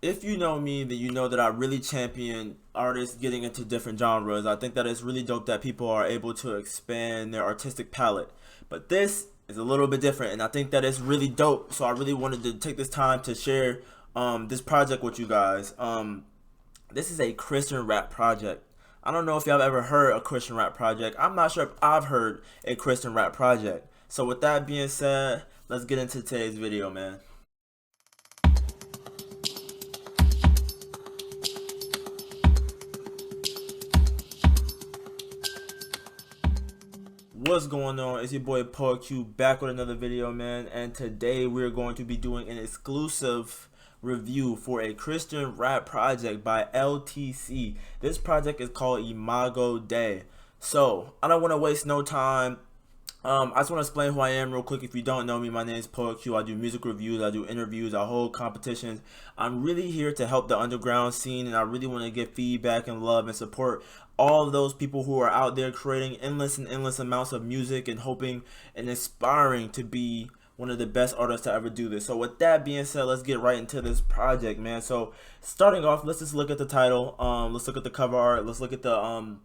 if you know me, then you know that I really champion artists getting into different genres. I think that it's really dope that people are able to expand their artistic palette. But this is a little bit different, and I think that it's really dope. So I really wanted to take this time to share this project with you guys. This is a Christian rap project. I don't know if y'all ever heard a Christian rap project. I'm not sure if I've heard a Christian rap project. So with that being said, let's get into today's video, man. What's going on? It's your boy Poet Q back with another video, man. And today we're going to be doing an exclusive review for a Christian rap project by LTC. This project is called Imago Day. So I don't want to waste no time. I just want to explain who I am real quick. If you don't know me, my name is Poet Q. I do music reviews, I do interviews, I hold competitions. I'm really here to help the underground scene, and I really want to get feedback and love and support all of those people who are out there creating endless and endless amounts of music and hoping and aspiring to be one of the best artists to ever do this. So with that being said, let's get right into this project, man. So starting off, let's just look at the title. Let's look at the cover art. Let's look at the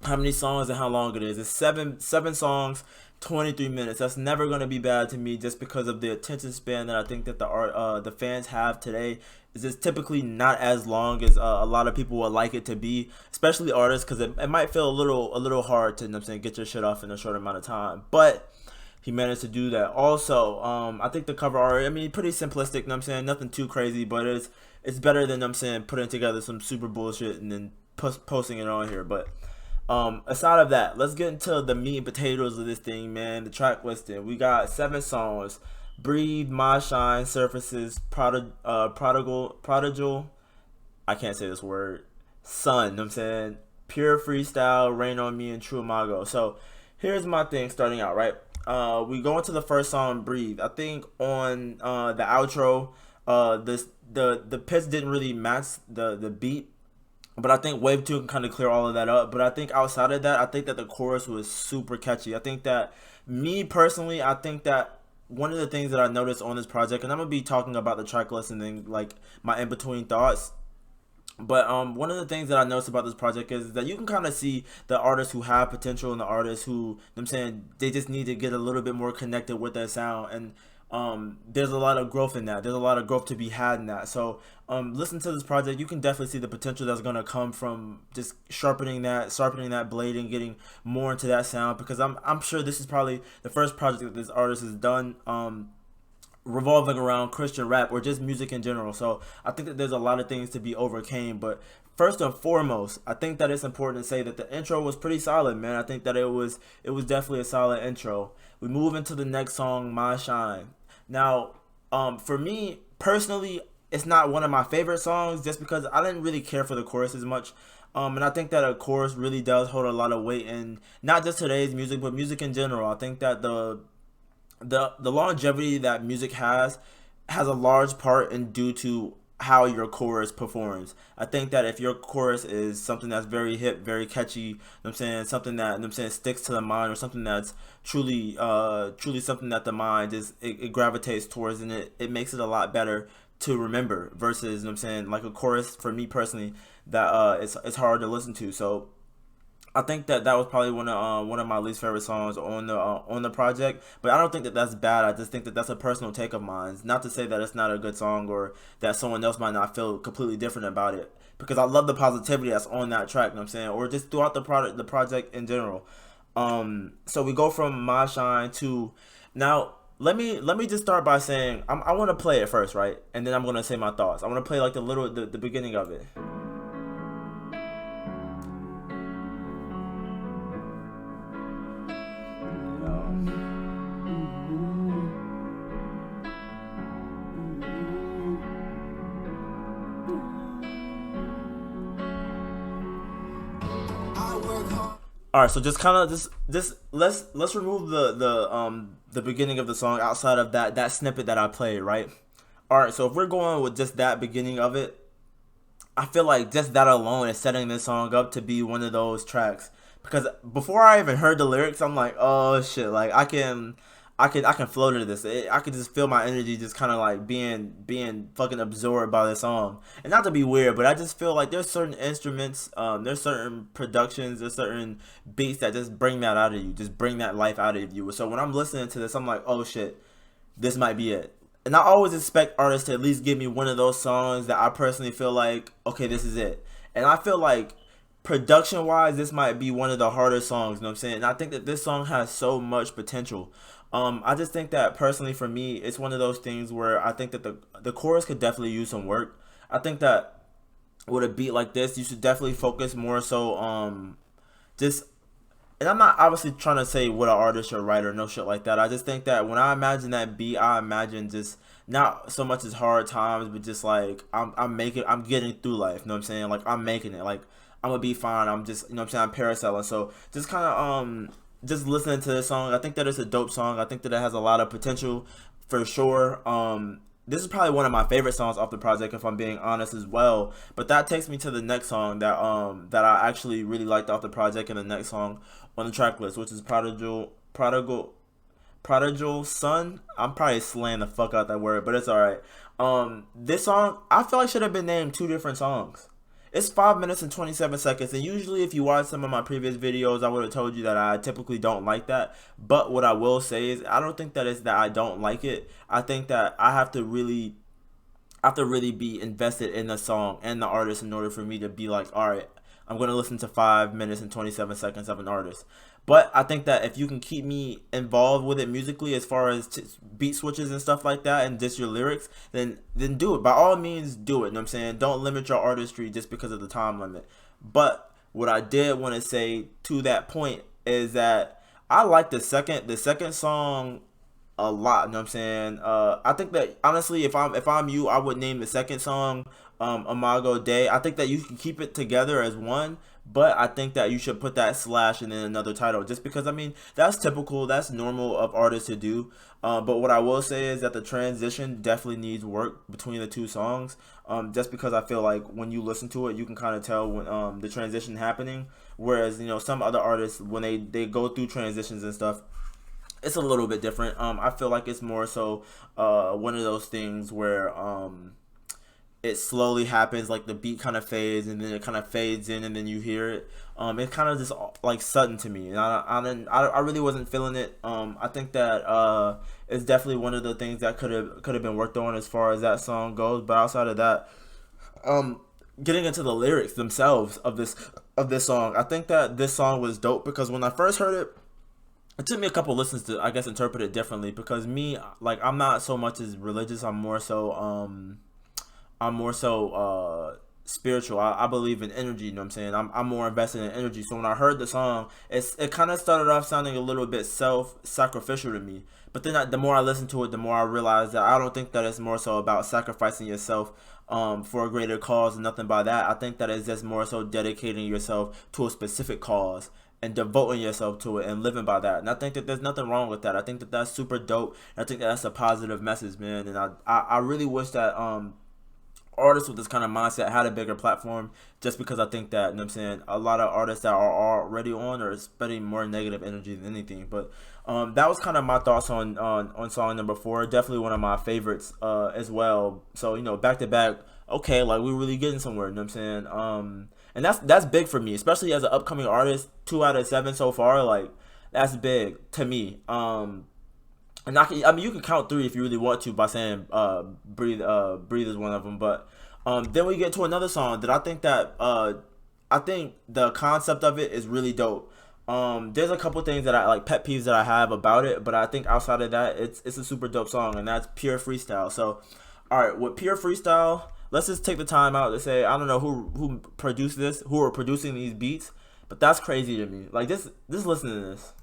how many songs and how long it is. It's seven songs, 23 minutes. That's never going to be bad to me, just because of the attention span that I think that the fans have today. Is it's typically not as long as a lot of people would like it to be, especially artists, because it might feel a little hard to, you know what I'm saying, get your shit off in a short amount of time. But he managed to do that. Also, I think the cover art, I mean, pretty simplistic, you know what I'm saying, nothing too crazy, but it's better than, you know what I'm saying, putting together some super bullshit and then posting it on here. But aside of that, let's get into the meat and potatoes of this thing, man. The track listing. We got 7 songs: Breathe, My Shine, Surfaces, Prodigal, I can't say this word, Sun, you know what I'm saying, Pure Freestyle, Rain on Me, and True Imago. So here's my thing starting out, right? We go into the first song, Breathe. I think on the outro, the pitch didn't really match the beat, but I think Wave 2 can kind of clear all of that up. But I think outside of that, I think that the chorus was super catchy. I think that, me personally, I think that one of the things that I noticed on this project, and I'm going to be talking about the track list and then like my in-between thoughts, but one of the things that I noticed about this project is that you can kind of see the artists who have potential and the artists who, you know what I'm saying, they just need to get a little bit more connected with their sound. And there's a lot of growth in that. There's a lot of growth to be had in that. So listen to this project. You can definitely see the potential that's going to come from just sharpening that blade and getting more into that sound, because I'm sure this is probably the first project that this artist has done revolving around Christian rap or just music in general. So I think that there's a lot of things to be overcame. But first and foremost, I think that it's important to say that the intro was pretty solid, man. I think that it was definitely a solid intro. We move into the next song, My Shine. Now, for me personally, it's not one of my favorite songs, just because I didn't really care for the chorus as much. And I think that a chorus really does hold a lot of weight in not just today's music, but music in general. I think that the longevity that music has a large part in due to how your chorus performs. I think that if your chorus is something that's very hip, very catchy, you know what I'm saying, something that, you know what I'm saying, sticks to the mind, or something that's truly something that the mind it gravitates towards, and it makes it a lot better to remember, versus, you know what I'm saying, like a chorus for me personally that it's hard to listen to. So I think that was probably one of my least favorite songs on the project, but I don't think that that's bad. I just think that that's a personal take of mine. It's not to say that it's not a good song or that someone else might not feel completely different about it, because I love the positivity that's on that track, you know what I'm saying, or just throughout the project in general. So we go from My Shine to, now let me just start by saying I want to play it first, right, and then I'm gonna say my thoughts. I want to play like the beginning of it. All right, so just kind of just let's remove the beginning of the song outside of that snippet that I played, right? All right, so if we're going with just that beginning of it, I feel like just that alone is setting this song up to be one of those tracks, because before I even heard the lyrics, I'm like, oh shit, like I can float into this. I can just feel my energy just kind of like being fucking absorbed by this song. And not to be weird, but I just feel like there's certain instruments, there's certain productions, there's certain beats that just bring that out of you, just bring that life out of you. So when I'm listening to this, I'm like, oh shit, this might be it. And I always expect artists to at least give me one of those songs that I personally feel like, okay, this is it. And I feel like production wise, this might be one of the harder songs, you know what I'm saying? And I think that this song has so much potential. I just think that personally for me, it's one of those things where I think that the chorus could definitely use some work. I think that with a beat like this, you should definitely focus more so just, and I'm not obviously trying to say what an artist should write or no shit like that. I just think that when I imagine that beat, I imagine just not so much as hard times, but just like I'm getting through life. You know what I'm saying? Like I'm making it. Like I'm gonna be fine. I'm just, you know what I'm saying, I'm parasailing. So just kind of just listening to this song, I think that it's a dope song. I think that it has a lot of potential for sure. This is probably one of my favorite songs off the project, if I'm being honest as well. But that takes me to the next song that I actually really liked off the project, and the next song on the track list, which is Prodigal Son. I'm probably slaying the fuck out that word, but it's alright. This song I feel like should have been named two different songs. It's 5 minutes and 27 seconds, and usually if you watch some of my previous videos, I would have told you that I typically don't like that. But what I will say is I don't think that it's that I don't like it. I think that I have to really be invested in the song and the artist in order for me to be like, all right, I'm going to listen to 5 minutes and 27 seconds of an artist. But I think that if you can keep me involved with it musically, as far as beat switches and stuff like that, and just your lyrics, then do it. By all means, do it. You know what I'm saying? Don't limit your artistry just because of the time limit. But what I did want to say to that point is that I like the second song a lot. You know what I'm saying? I think that honestly, if I'm you, I would name the second song Imago Day. I think that you can keep it together as one, but I think that you should put that slash and then another title, just because I mean that's typical, that's normal of artists to do. But what I will say is that the transition definitely needs work between the two songs. Just because I feel like when you listen to it, you can kind of tell when the transition happening. Whereas, you know, some other artists, when they go through transitions and stuff, it's a little bit different. I feel like it's more so one of those things where it slowly happens, like the beat kind of fades and then it kind of fades in and then you hear it. It kind of just like sudden to me, and I really wasn't feeling it. I think that it's definitely one of the things that could have been worked on as far as that song goes. But outside of that, getting into the lyrics themselves of this song, I think that this song was dope because when I first heard it, it took me a couple listens to, I guess, interpret it differently, because me, like, I'm not so much as religious. I'm more so spiritual. I believe in energy, you know what I'm saying? I'm more invested in energy. So when I heard the song, it kind of started off sounding a little bit self-sacrificial to me. But then the more I listened to it, the more I realized that I don't think that it's more so about sacrificing yourself for a greater cause and nothing by that. I think that it's just more so dedicating yourself to a specific cause and devoting yourself to it and living by that. And I think that there's nothing wrong with that. I think that that's super dope. And I think that that's a positive message, man. And I really wish that artists with this kind of mindset had a bigger platform, just because I think that, you know what I'm saying, a lot of artists that are already on are spreading more negative energy than anything. But that was kind of my thoughts on song number 4. Definitely one of my favorites as well. So, you know, back to back, okay, like we're really getting somewhere, you know what I'm saying? And that's big for me, especially as an upcoming artist. 2 out of 7 so far, like that's big to me. And I mean, you can count 3 if you really want to by saying breathe is one of them. But then we get to another song that I think that I think the concept of it is really dope. There's a couple things that I like, pet peeves that I have about it, but I think outside of that, it's a super dope song, and that's Pure Freestyle. So, all right, with Pure Freestyle, let's just take the time out to say I don't know who produced this, who are producing these beats, but that's crazy to me. Like just listen to this.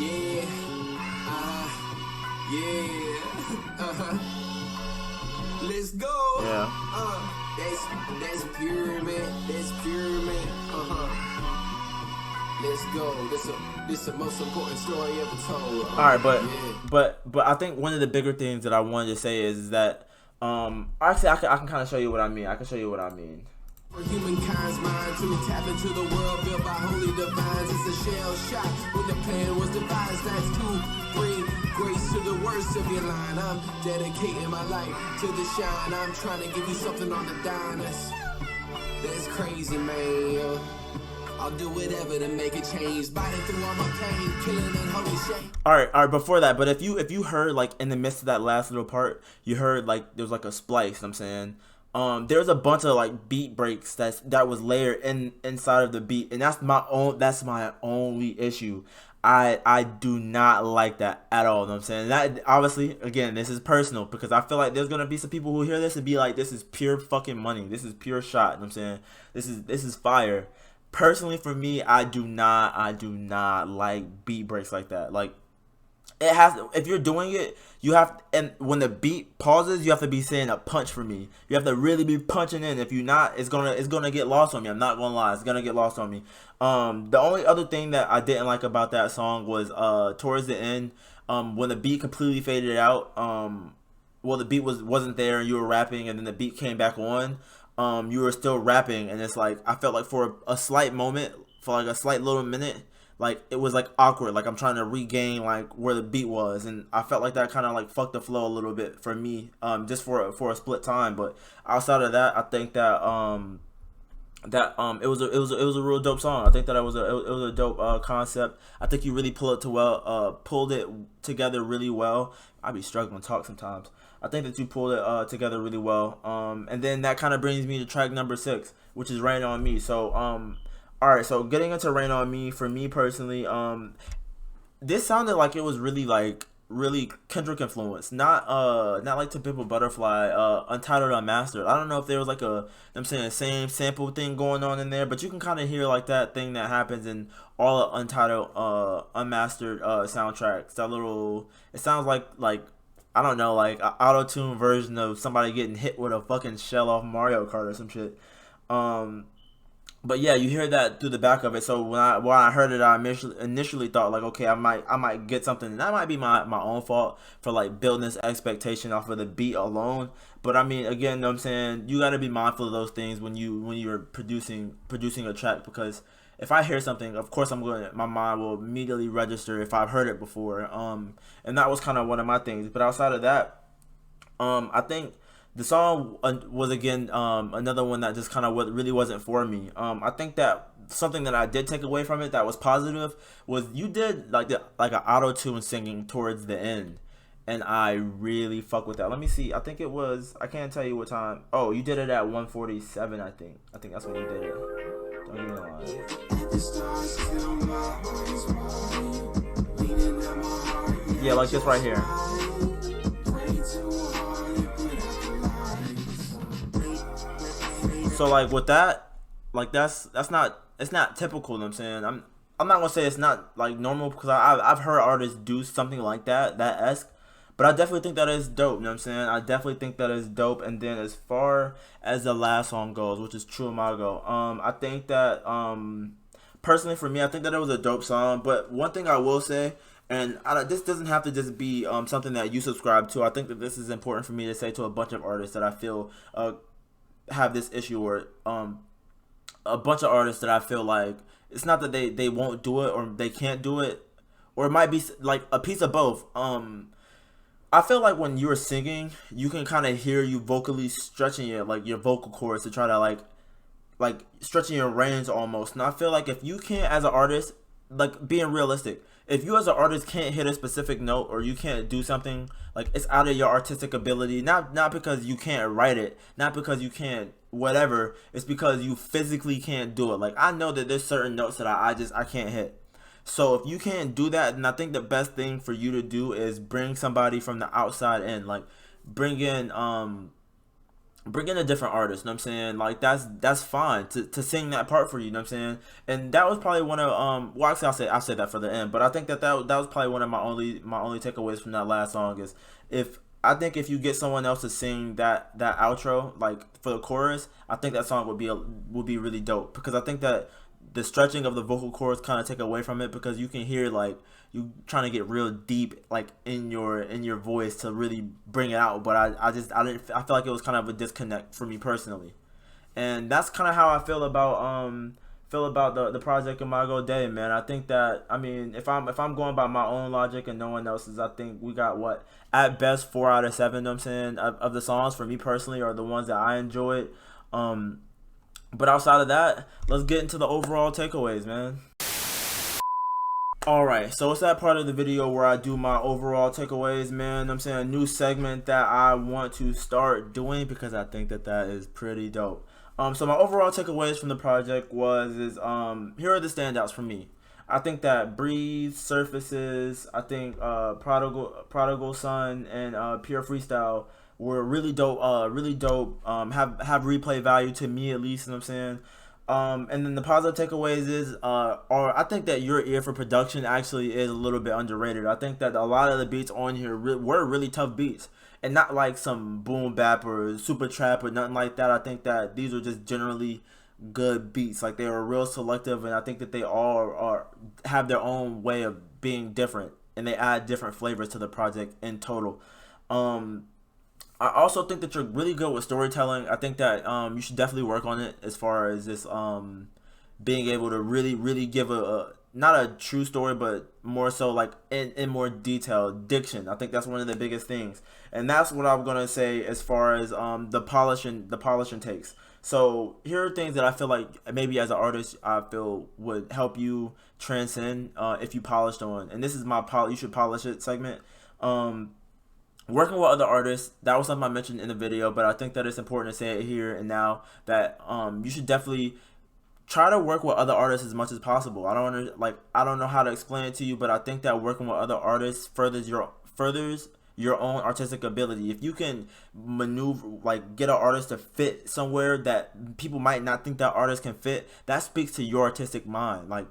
Yeah. Let's go. Yeah. That's pure, man. That's pure, man. Let's go. This the most important story ever told. All right, but I think one of the bigger things that I wanted to say is that actually I can kind of show you what I mean. I can show you what I mean. For humankind's mind, truly tap into the world built by holy divines. It's a shell shot when the plan was devised. That's to bring grace to the worst of your line. I'm dedicating my life to the shine. I'm trying to give you something on the dime. That's crazy, man. I'll do whatever to make a change. Biting through all my pain, killing and holy shame. All right. Before that, but if you heard like in the midst of that last little part, you heard like there was like a splice. I'm saying, there's a bunch of like beat breaks that was layered inside of the beat, and that's my only issue. I do not like that at all. You know what I'm saying? That obviously, again, this is personal because I feel like there's gonna be some people who hear this and be like, this is pure fucking money. This is pure shot. You know what I'm saying? This is fire. Personally, for me, I do not like beat breaks like that. Like, it has, if you're doing it, you have, and when the beat pauses, you have to be saying a punch for me. You have to really be punching in. If you're not, it's gonna get lost on me. I'm not gonna lie, it's gonna get lost on me. The only other thing that I didn't like about that song was towards the end, when the beat completely faded out. Well, the beat wasn't there, and you were rapping, and then the beat came back on. You were still rapping, and it's like I felt like for a slight moment, for like a slight little minute, like it was like awkward, like I'm trying to regain like where the beat was, and I felt like that kind of like fucked the flow a little bit for me, just for a split time. But outside of that, I think that it was a real dope song. I think that it was a dope concept. I think you really pulled it together really well. I be struggling to talk sometimes. I think that you pulled it together really well. And then that kind of brings me to track number 6, which is Rain on Me. So all right, so getting into Rain on Me, for me personally, this sounded like it was really Kendrick influenced, not like To Pimp a Butterfly, Untitled Unmastered. I don't know if there was like I'm saying, same sample thing going on in there, but you can kind of hear like that thing that happens in all the Untitled Unmastered soundtracks. That little, it sounds like I don't know, like an auto-tune version of somebody getting hit with a fucking shell off Mario Kart or some shit. But yeah, you hear that through the back of it. So when I heard it, I initially thought like, okay, I might get something. And that might be my own fault for like building this expectation off of the beat alone. But I mean, again, you know what I'm saying, you got to be mindful of those things when you're producing a track, because if I hear something, of course my mind will immediately register if I've heard it before. And that was kind of one of my things. But outside of that, I think the song was again another one that just kind of really wasn't for me. I think that something that I did take away from it that was positive was you did like an auto tune singing towards the end, and I really fuck with that. Let me see. I think it was, I can't tell you what time. Oh, you did it at 1:47. I think that's when you did it. Don't get me wrong. Yeah, like this right here. So like with that, like it's not typical. You know what I'm saying, I'm not gonna say it's not like normal, because I've heard artists do something like that esque, but I definitely think that is dope. You know what I'm saying, I definitely think that is dope. And then as far as the last song goes, which is True Imago, I think that personally for me, I think that it was a dope song. But one thing I will say, and this doesn't have to just be something that you subscribe to. I think that this is important for me to say to a bunch of artists that I feel have this issue, or a bunch of artists that I feel like it's not that they won't do it or they can't do it, or it might be like a piece of both. I feel like when you're singing, you can kind of hear you vocally stretching your vocal cords to try to like stretching your range almost. And I feel like if you can't, as an artist, like being realistic, if you as an artist can't hit a specific note, or you can't do something, like it's out of your artistic ability, not because you can't write it, not because you can't whatever, it's because you physically can't do it. Like I know that there's certain notes that I can't hit. So if you can't do that, then I think the best thing for you to do is bring somebody from the outside in, like bring in a different artist. You know what I'm saying? Like that's fine to sing that part for you. You know what I'm saying? And that was probably one of well, actually I'll say that for the end, but I think that was probably one of my only takeaways from that last song is if you get someone else to sing that outro, like for the chorus, I think that song would be really dope, because I think that the stretching of the vocal cords kind of take away from it, because you can hear like you trying to get real deep like in your voice to really bring it out. But I feel like it was kind of a disconnect for me personally. And that's kind of how I feel about the project Imago Day, man. I think that, I mean, if I'm going by my own logic and no one else's, I think we got what, at best 4 out of 7. You know what I'm saying, of the songs for me personally are the ones that I enjoyed. But outside of that, let's get into the overall takeaways, man. Alright, so it's that part of the video where I do my overall takeaways, man. I'm saying a new segment that I want to start doing because I think that is pretty dope. So my overall takeaways from the project is here are the standouts for me. I think that Breathe, Surfaces, I think Prodigal Son, and Pure Freestyle were really dope. Have replay value to me at least. You know what I'm saying? And then the positive takeaways are I think that your ear for production actually is a little bit underrated. I think that a lot of the beats on here were really tough beats, and not like some boom bap or super trap or nothing like that. I think that these are just generally good beats. Like, they are real selective, and I think that they all have their own way of being different, and they add different flavors to the project in total. I also think that you're really good with storytelling. I think that you should definitely work on it as far as this being able to really give a not a true story, but more so like in more detail diction. I think that's one of the biggest things, and that's what I'm gonna say as far as the polishing takes. So here are things that I feel like maybe as an artist I feel would help you transcend if you polished on. And this is my you should polish it segment. Working with other artists, that was something I mentioned in the video, but I think that it's important to say it here and now that you should definitely try to work with other artists as much as possible. I don't know how to explain it to you, but I think that working with other artists furthers your own artistic ability. If you can maneuver, like, get an artist to fit somewhere that people might not think that artist can fit, that speaks to your artistic mind. Like,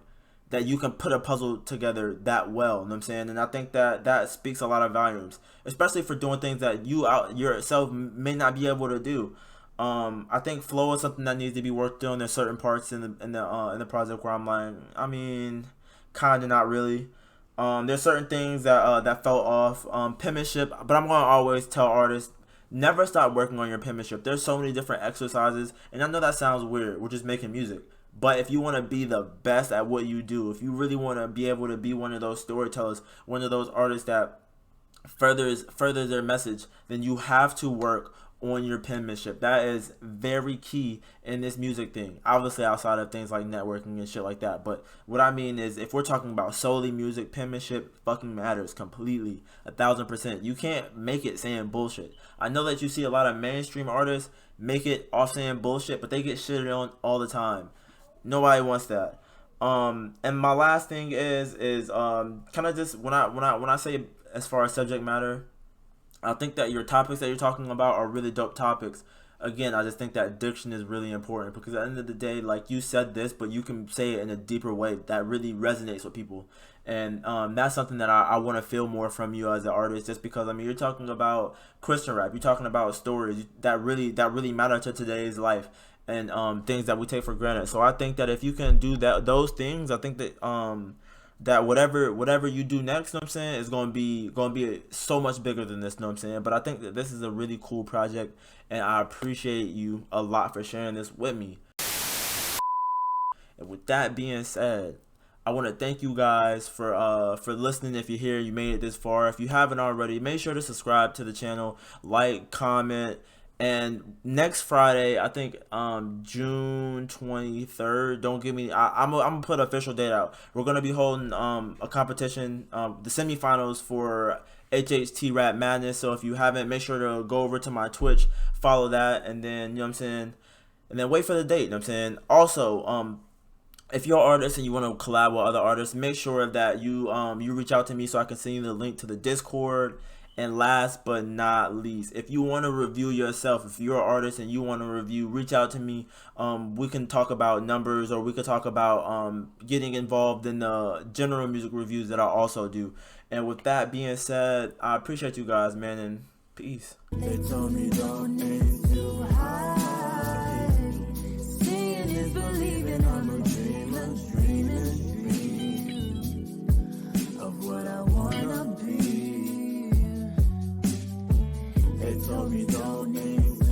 that you can put a puzzle together that well, you know what I'm saying? And I think that speaks a lot of volumes, especially for doing things that you yourself may not be able to do. I think flow is something that needs to be worked on. There's certain parts in the project where I'm like, I mean, kinda not really. There's certain things that fell off. Penmanship, but I'm gonna always tell artists, never stop working on your penmanship. There's so many different exercises, and I know that sounds weird. We're just making music. But if you want to be the best at what you do, if you really want to be able to be one of those storytellers, one of those artists that furthers their message, then you have to work on your penmanship. That is very key in this music thing. Obviously outside of things like networking and shit like that. But what I mean is, if we're talking about solely music, penmanship fucking matters completely, 1000%. You can't make it saying bullshit. I know that you see a lot of mainstream artists make it off saying bullshit, but they get shitted on all the time. Nobody wants that. And my last thing is kind of just when I say as far as subject matter, I think that your topics that you're talking about are really dope topics. Again, I just think that diction is really important, because at the end of the day, like, you said this, but you can say it in a deeper way that really resonates with people. And that's something that I want to feel more from you as an artist, just because, I mean, you're talking about Christian rap, you're talking about stories that really matter to today's life, and things that we take for granted. So I think that if you can do those things, I think that that whatever you do next, you know what I'm saying, is going to be so much bigger than this, you know what I'm saying? But I think that this is a really cool project, and I appreciate you a lot for sharing this with me. And with that being said, I want to thank you guys for listening. If you're here, you made it this far. If you haven't already, make sure to subscribe to the channel, like, comment. And next Friday, I think June 23rd. Don't give me. I'm gonna put an official date out. We're gonna be holding a competition, the semifinals for HHT Rap Madness. So if you haven't, make sure to go over to my Twitch, follow that, and then, you know what I'm saying, and then wait for the date. You know what I'm saying. Also, if you're an artist and you want to collab with other artists, make sure that you reach out to me so I can send you the link to the Discord. And last but not least, if you want to review yourself, if you're an artist and you want to review, reach out to me. We can talk about numbers, or we could talk about getting involved in the general music reviews that I also do. And with that being said, I appreciate you guys, man, and peace. They told me don't aim too high. Seeing is believing. I'm a dreamer of what I wanna be. They told me don't aim